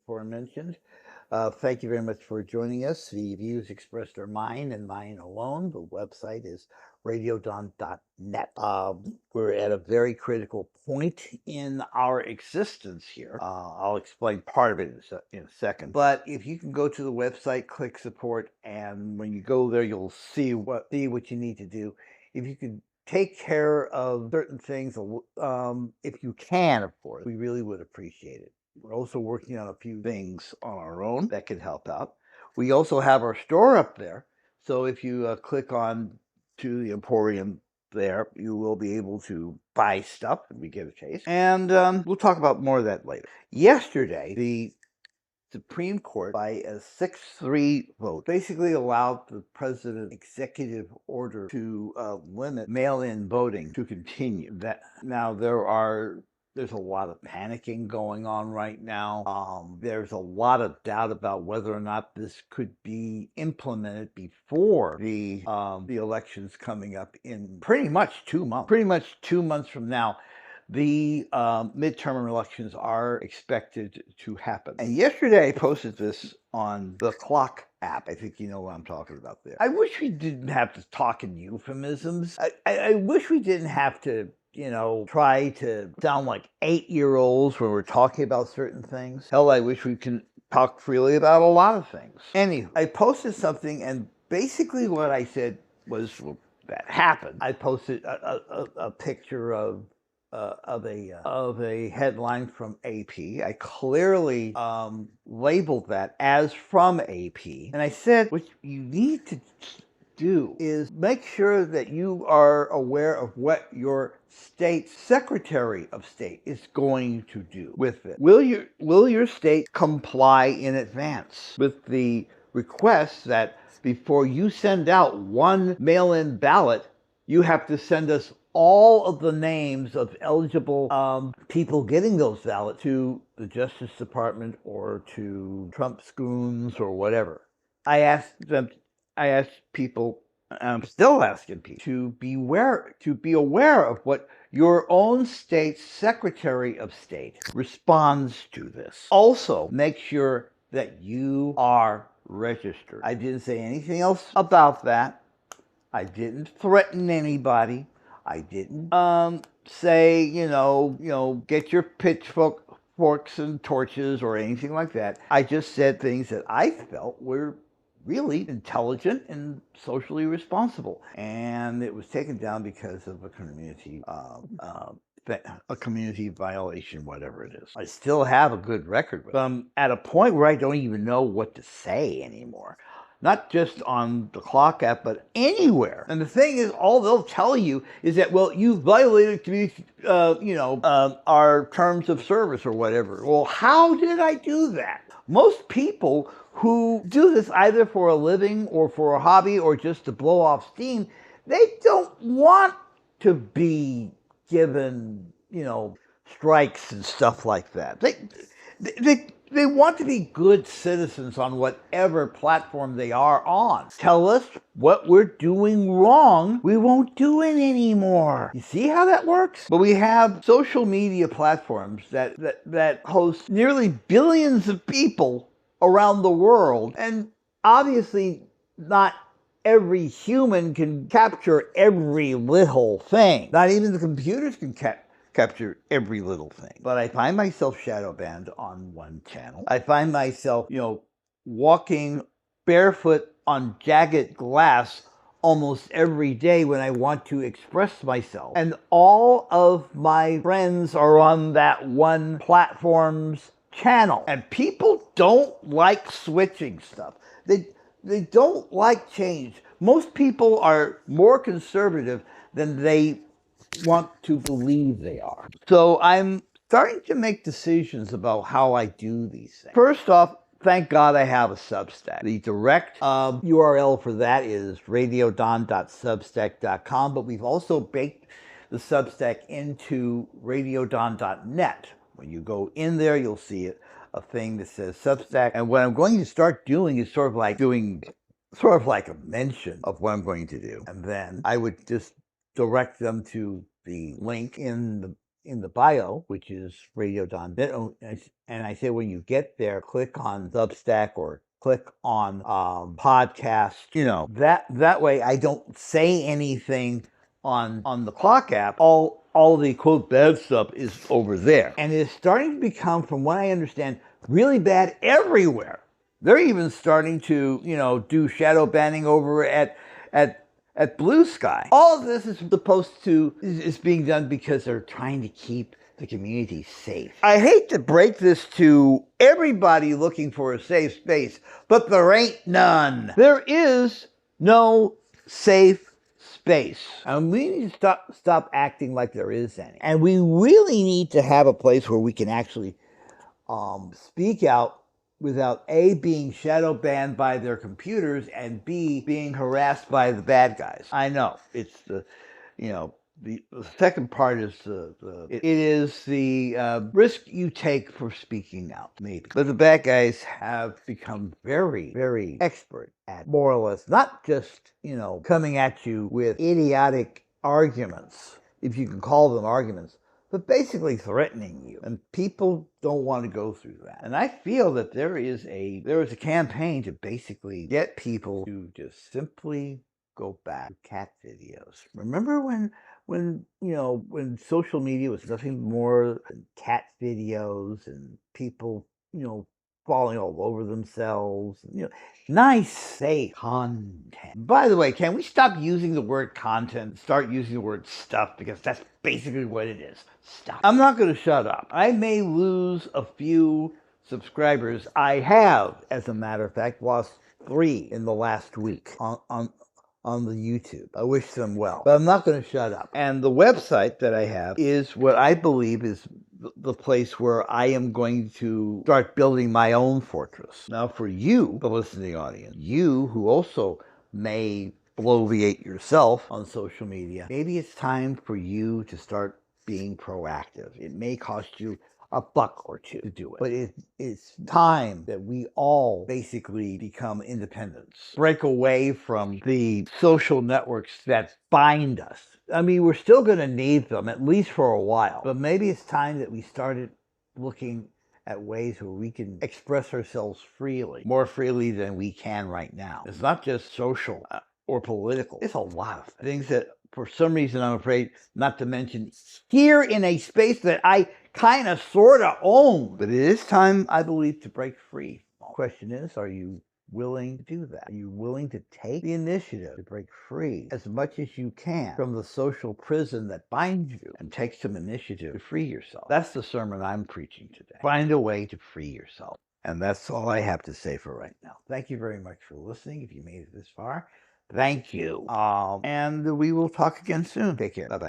aforementioned. Thank you very much for joining us. The views expressed are mine and mine alone. The website is radiodon.net. We're at a very critical point in our existence here. I'll explain part of it in a second. But if you can go to the website, click support, and when you go there, you'll see what you need to do. If you could take care of certain things, if you can, of course, we really would appreciate it. We're also working on a few things on our own that can help out. We also have our store up there. So if you click on to the Emporium there, you will be able to buy stuff and we get a taste. And we'll talk about more of that later. Yesterday, the Supreme Court, by a 6-3 vote, basically allowed the president's executive order to limit mail-in voting to continue. Now there's a lot of panicking going on right now. There's a lot of doubt about whether or not this could be implemented before the elections coming up in pretty much 2 months. Pretty much 2 months from now, the midterm elections are expected to happen. And yesterday I posted this on the Clock app. I think you know what I'm talking about there. I wish we didn't have to talk in euphemisms. I wish we didn't have to try to sound like 8-year-olds when we're talking about certain things. Hell, I wish we can talk freely about a lot of things. Anyway, I posted something, and basically what I said was, well, that happened. I posted a picture of a headline from AP. I clearly labeled that as from AP, and I said what you need to do is make sure that you are aware of what your state Secretary of State is going to do with it. Will your state comply in advance with the request that before you send out one mail-in ballot, you have to send us all of the names of eligible people getting those ballots to the Justice Department or to Trump's goons or whatever. I asked people, and I'm still asking people, to be aware of what your own state's Secretary of State responds to this. Also, make sure that you are registered. I didn't say anything else about that. I didn't threaten anybody. I didn't say, get your pitchforks and torches or anything like that. I just said things that I felt were really intelligent and socially responsible. And it was taken down because of a community violation, whatever it is. I still have a good record with it. I'm at a point where I don't even know what to say anymore. Not just on the Clock app, but anywhere. And the thing is, all they'll tell you is that, well, you violated community, our terms of service or whatever. Well, how did I do that? Most people who do this either for a living or for a hobby or just to blow off steam, they don't want to be given, strikes and stuff like that. They want to be good citizens on whatever platform they are on. Tell us what we're doing wrong, we won't do it anymore. You see how that works? But we have social media platforms that host nearly billions of people around the world, and obviously not every human can capture every little thing. Not even the computers can capture every little thing. But I find myself shadow banned on one channel. I find myself, walking barefoot on jagged glass almost every day when I want to express myself. And all of my friends are on that one platform's channel. And people don't like switching stuff. They don't like change. Most people are more conservative than they want to believe they are. So I'm starting to make decisions about how I do these things. First off, thank God I have a Substack. The direct URL for that is radiodon.substack.com, but we've also baked the Substack into radiodon.net. When you go in there, you'll see a thing that says Substack. And what I'm going to start doing is sort of like a mention of what I'm going to do. And then I would just direct them to the link in in the bio, which is radio.net. And I say when you get there, click on Substack or click on podcast. That way I don't say anything on the clock app. All the quote bad stuff is over there, and it's starting to become, from what I understand, really bad everywhere. They're even starting to do shadow banning over at Blue Sky. All of this is being done because they're trying to keep the community safe. I hate to break this to everybody looking for a safe space, but there ain't none. There is no safe space. And we need to stop acting like there is any. And we really need to have a place where we can actually speak out without A, being shadow banned by their computers, and B, being harassed by the bad guys. I know it's the second part is it is the risk you take for speaking out, maybe. But the bad guys have become very, very expert at, more or less, not just coming at you with idiotic arguments, if you can call them arguments, but basically threatening you. And people don't want to go through that. And I feel that there is a campaign to basically get people to just simply go back to cat videos. Remember when social media was nothing more than cat videos and people, falling all over themselves, nice, safe content. By the way, can we stop using the word content and start using the word stuff, because that's basically what it is. Stuff. I'm not going to shut up. I may lose a few subscribers. I have, as a matter of fact, lost 3 in the last week on the YouTube. I wish them well, but I'm not going to shut up. And the website that I have is what I believe is the place where I am going to start building my own fortress. Now, for you, the listening audience, you who also may bloviate yourself on social media, maybe it's time for you to start being proactive. It may cost you $1 or $2 to do it, but it's time that we all basically become independents, break away from the social networks that bind us. I mean, we're still going to need them, at least for a while, but maybe it's time that we started looking at ways where we can express ourselves freely, more freely than we can right now. It's not just social or political. It's a lot of things that, for some reason, I'm afraid not to mention here in a space that I kind of sort of own. But it is time, I believe, to break free. The question is, are you willing to do that? Are you willing to take the initiative to break free as much as you can from the social prison that binds you, and take some initiative to free yourself? That's the sermon I'm preaching today. Find a way to free yourself. And that's all I have to say for right now. Thank you very much for listening. If you made it this far, thank you. And we will talk again soon. Take care. Bye-bye.